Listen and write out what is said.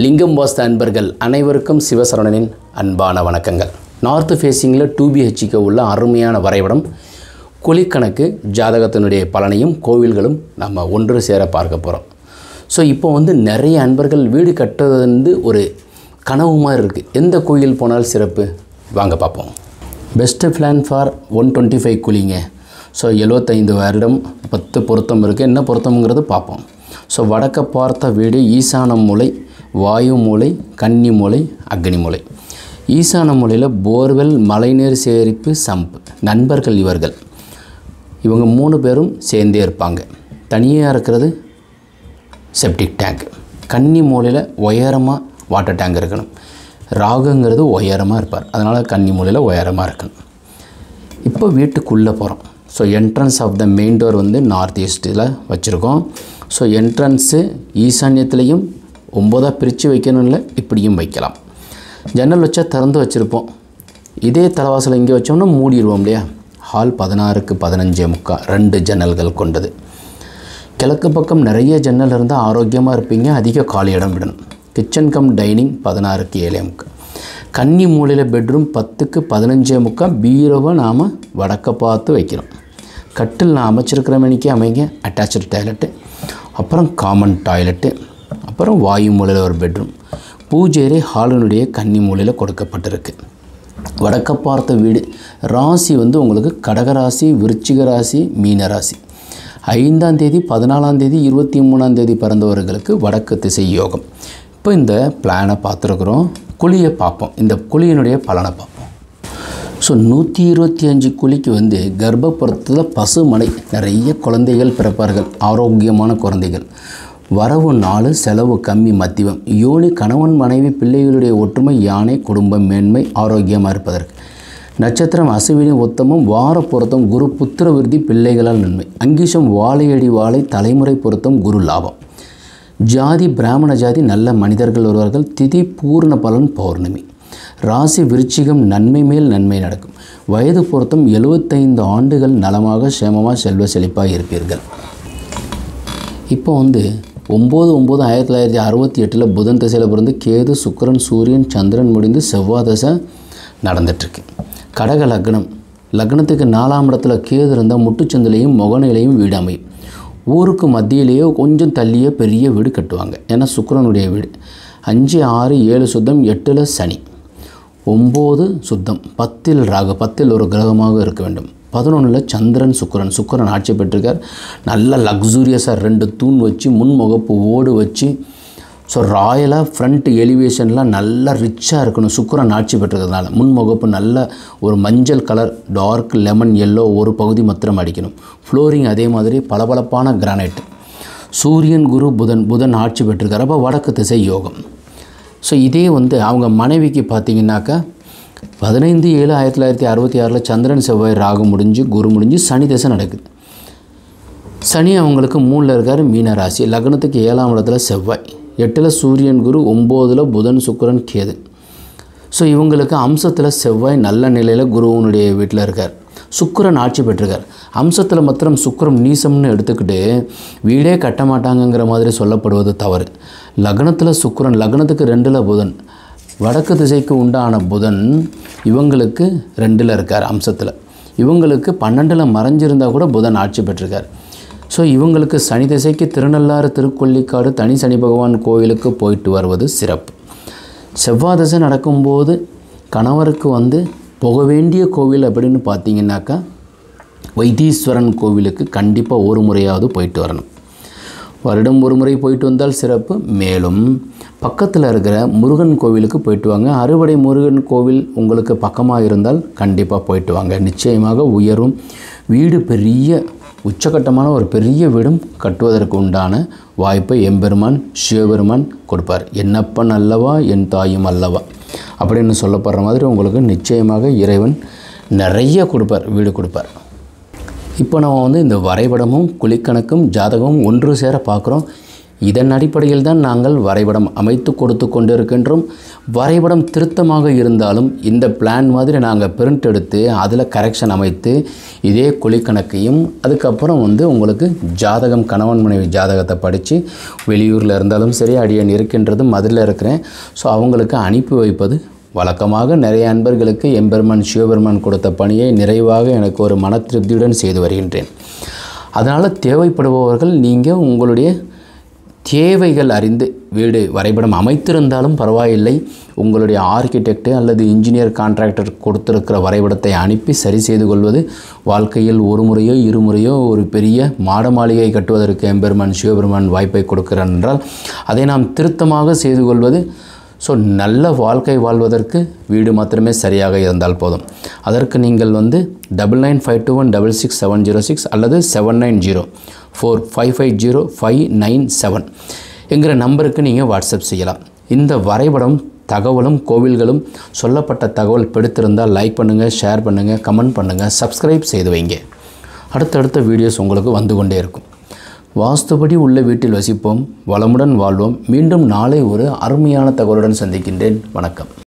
லிங்கம் வாஸ்து அன்பர்கள் அனைவருக்கும் சிவசரணனின் அன்பான வணக்கங்கள். நார்த் ஃபேஸிங்கில் 2BHK உள்ள அருமையான வரைபடம், குழிக்கணக்கு, ஜாதகத்தினுடைய பலனையும் கோவில்களும் நம்ம ஒன்று சேர பார்க்க போகிறோம். ஸோ இப்போ நிறைய அன்பர்கள் வீடு கட்டுறது ஒரு கனவு மாதிரி இருக்குது. எந்த கோயில் போனால் சிறப்பு, வாங்க பார்ப்போம். Best plan for 125 குழிங்க. ஸோ 75 வருடம் 10 பொருத்தம் இருக்குது. என்ன பொருத்தம்ங்கிறது பார்ப்போம். ஸோ வடக்க பார்த்த வீடு ஈசான மூலை, வாயு மூலை, கன்னி மூலை, அக்னி மூலை. ஈசான மூலையில் போர்வெல், மழைநீர் சேகரிப்பு, சம்ப். நண்பர்கள் இவங்க 3 பேரும் சேர்ந்தே இருப்பாங்க. தனியாக இருக்கிறது செப்டிக் டேங்க். கன்னி மூலையில் உயரமாக வாட்டர் டேங்க் இருக்கணும். ராகுங்கிறது உயரமாக இருப்பார், அதனால் கன்னி மூலையில் உயரமாக இருக்கணும். இப்போ வீட்டுக்குள்ளே போகிறோம். So entrance of the main door north ஈஸ்ட்டில் வச்சுருக்கோம். ஸோ என்ட்ரன்ஸு ஈசான்யத்துலேயும் 9 பிரித்து வைக்கணும், இல்லை இப்படியும் வைக்கலாம். ஜன்னல் வச்சா திறந்து வச்சுருப்போம். இதே தலைவாசல் இங்கே வச்சோம்னா மூடிடுவோம் இல்லையா. ஹால் 16க்கு 15.75, 2 ஜன்னல்கள் கொண்டது. கிழக்கு பக்கம் நிறைய ஜன்னல் இருந்தால் ஆரோக்கியமாக இருப்பீங்க. அதிக காலி இடம் விடணும். கிச்சன் கம் டைனிங் 16க்கு 7.75. கன்னி மூலையில் பெட்ரூம் 10க்கு 15.75. பீரோவை நாம் வடக்க பார்த்து வைக்கிறோம். கட்டில் நான் அமைச்சிருக்கிற மணிக்கு அமைங்க. அட்டாச்சு டாய்லெட்டு, அப்புறம் காமன் டாய்லெட்டு, அப்புறம் வாயு மூலையில் ஒரு பெட்ரூம். பூஜை ஹாலினுடைய கன்னி மூலையில் கொடுக்கப்பட்டிருக்கு. வடக்க பார்த்த வீடு. ராசி உங்களுக்கு கடகராசி, விருச்சிக ராசி, மீன ராசி. 5ஆம் தேதி, 14ஆம் தேதி, 23ஆம் தேதி பிறந்தவர்களுக்கு வடக்கு திசை யோகம். இப்போ இந்த பிளானை பார்த்துருக்குறோம். குழியை பார்ப்போம். இந்த குழியினுடைய பலனை பார்ப்போம். ஸோ 125 குழிக்கு கர்ப்பப்புறத்தில் பசுமலை, நிறைய குழந்தைகள் பிறப்பார்கள். ஆரோக்கியமான குழந்தைகள். வரவு 4, செலவு கம்மி, மத்தியம். யோனி கணவன் மனைவி பிள்ளைகளுடைய ஒற்றுமை, யானை குடும்பம் மேன்மை, ஆரோக்கியமாக இருப்பதற்கு. நட்சத்திரம் அசுவினி உத்தமம், வார பொருத்தம், குரு புத்திர விருத்தி, பிள்ளைகளால் நன்மை. அங்கீஷம் வாழையடி வாழை, தலைமுறை பொருத்தம், குரு லாபம். ஜாதி பிராமண ஜாதி, நல்ல மனிதர்கள் வருவார்கள். திதி பூர்ண பலன் பௌர்ணமி. ராசி விருச்சிகம், நன்மை மேல் நன்மை நடக்கும். வயது பொருத்தம் 75 ஆண்டுகள் நலமாக சேமமாக செல்வ செழிப்பாக இருப்பீர்கள். இப்போ 9/9/1968 புதன் திசையில் பிறந்து கேது, சுக்கிரன், சூரியன், சந்திரன் முடிந்து செவ்வாய் தசை நடந்துட்டுருக்கு. கடக லக்னம். லக்னத்துக்கு 4ஆம் இடத்துல கேது இருந்தால் முட்டுச்சந்திலையும் முகநிலையும் வீடு அமையும். ஊருக்கு மத்தியிலேயோ கொஞ்சம் தள்ளியே பெரிய வீடு கட்டுவாங்க. ஏன்னா சுக்கிரனுடைய வீடு. 5, 6, 7 சுத்தம், 8ல் சனி, 9 சுத்தம், 10ல் ராகு. 10ல் ஒரு கிரகமாக இருக்க வேண்டும். 11ல் சந்திரன், சுக்கிரன் ஆட்சி பெற்றிருக்கார். நல்ல லக்ஸூரியஸாக 2 தூண் வச்சு, முன்முகப்பு ஓடு வச்சு, ஸோ ராயலாக ஃப்ரண்ட் எலிவேஷன்லாம் நல்லா ரிச்சாக இருக்கணும். சுக்கிரன் ஆட்சி பெற்றிருக்கிறதுனால முன்முகப்பு நல்ல ஒரு மஞ்சள் கலர், டார்க் லெமன் எல்லோ ஒரு பகுதி மாத்திரம் அடிக்கணும். ஃப்ளோரிங் அதே மாதிரி பளபளப்பான கிரானைட். சூரியன், குரு, புதன் ஆட்சி பெற்றிருக்கார். அப்போ வடக்கு திசை யோகம். ஸோ இதே அவங்க மனைவிக்கு பார்த்திங்கனாக்கா 15/7/1966 சந்திரன் செவ்வாய் ராகு முடிஞ்சு, குரு முடிஞ்சு, சனி திசை நடக்குது. சனி அவங்களுக்கு 3ல் இருக்கார், மீன ராசி. லக்னத்துக்கு 7ஆம் இடத்துல செவ்வாய், 8ல் சூரியன், குரு, 9ல் புதன், சுக்கிரன், கேது. ஸோ இவங்களுக்கு அம்சத்தில் செவ்வாய் நல்ல நிலையில் குருவனுடைய வீட்டில் இருக்கார். சுக்கிரன் ஆட்சி பெற்றிருக்கார். அம்சத்தில் மாத்திரம் சுக்கிரன் நீசம்னு எடுத்துக்கிட்டு வீடே கட்ட மாட்டாங்கங்கிற மாதிரி சொல்லப்படுவது தவறு. லக்னத்தில் சுக்கிரன், லக்னத்துக்கு 2ல் புதன், வடக்கு திசைக்கு உண்டான புதன் இவங்களுக்கு 2ல் இருக்கார் அம்சத்தில். இவங்களுக்கு 12ல் மறைஞ்சிருந்தால் கூட புதன் ஆட்சி பெற்றிருக்கார். ஸோ இவங்களுக்கு சனி திசைக்கு திருநள்ளாறு, திருக்கொள்ளிக்காடு, தனி சனி பகவான் கோவிலுக்கு போயிட்டு வருவது சிறப்பு. செவ்வாய் திசை நடக்கும்போது கணவருக்கு போக வேண்டிய கோவில் அப்படின்னு பார்த்தீங்கன்னாக்கா வைத்தீஸ்வரன் கோவிலுக்கு கண்டிப்பாக ஒரு முறையாவது போயிட்டு வரணும். வருடம் ஒரு முறை போயிட்டு வந்தால் சிறப்பு. மேலும் பக்கத்தில் இருக்கிற முருகன் கோவிலுக்கு போயிட்டு வாங்க. அறுவடை முருகன் கோவில் உங்களுக்கு பக்கமாக இருந்தால் கண்டிப்பாக போயிட்டு வாங்க. நிச்சயமாக உயரும். வீடு பெரிய உச்சகட்டமான ஒரு பெரிய வீடும் கட்டுவதற்கு உண்டான வாய்ப்பை எம்பெருமான் சிவபெருமான் கொடுப்பார். என்னப்பன் அல்லவா என் தாயும் அல்லவா அப்படின்னு சொல்லப்படுற மாதிரி உங்களுக்கு நிச்சயமாக இறைவன் நிறைய கொடுப்பார், வீடு கொடுப்பார். இப்போ நம்ம இந்த வரைபடமும் குழிக்கணக்கும் ஜாதகமும் ஒன்று சேர பார்க்குறோம். இதன் அடிப்படையில் தான் நாங்கள் வரைபடம் அமைத்து கொடுத்து கொண்டிருக்கின்றோம். வரைபடம் திருத்தமாக இருந்தாலும் இந்த பிளான் மாதிரி நாங்கள் பிரிண்ட் எடுத்து அதில் கரெக்ஷன் அமைத்து இதே குழிக்கணக்கையும் அதுக்கப்புறம் உங்களுக்கு ஜாதகம் கணவன் மனைவி ஜாதகத்தை படித்து வெளியூரில் இருந்தாலும் சரி அடியன் இருக்கின்றது மதுரையில் இருக்கிறேன். ஸோ அவங்களுக்கு அனுப்பி வைப்பது வழக்கமாக நிறைய அன்பர்களுக்கு எம்பெருமான் சிவபெருமான் கொடுத்த பணியை நிறைவாக எனக்கு ஒரு மன திருப்தியுடன் செய்து வருகின்றேன். அதனால் தேவைப்படுபவர்கள் நீங்கள் உங்களுடைய தேவைகள் அறிந்து வீடு வரைபடம் அமைத்திருந்தாலும் பரவாயில்லை, உங்களுடைய ஆர்கிடெக்ட் அல்லது இன்ஜினியர் கான்ட்ராக்டர் கொடுத்திருக்கிற வரைபடத்தை அனுப்பி சரி செய்து கொள்வது வாழ்க்கையில் ஒரு முறையோ இருமுறையோ ஒரு பெரிய மாட மாளிகை கட்டுவதற்கு எம்பெருமான் சிவபெருமான் வாய்ப்பை கொடுக்கிறார் என்றால் அதை நாம் திருத்தமாக செய்து கொள்வது. ஸோ நல்ல வாழ்க்கை வாழ்வதற்கு வீடு மாத்திரமே சரியாக இருந்தால் போதும். அதற்கு நீங்கள் 9952166706 அல்லது 7904550597 என்கிற நம்பருக்கு நீங்கள் வாட்ஸ்அப் செய்யலாம். இந்த வரைபடம் தகவலும் கோவில்களும் சொல்லப்பட்ட தகவல் பிடித்திருந்தால் லைக் பண்ணுங்கள், ஷேர் பண்ணுங்கள், கமெண்ட் பண்ணுங்கள், சப்ஸ்கிரைப் செய்து வைங்க. அடுத்தடுத்த வீடியோஸ் உங்களுக்கு வந்து கொண்டே இருக்கும். வாஸ்துபடி உள்ள வீட்டில் வசிப்போம், வளமுடன் வாழ்வோம். மீண்டும் நாளை ஒரு அருமையான தகவலுடன் சந்திக்கின்றேன். வணக்கம்.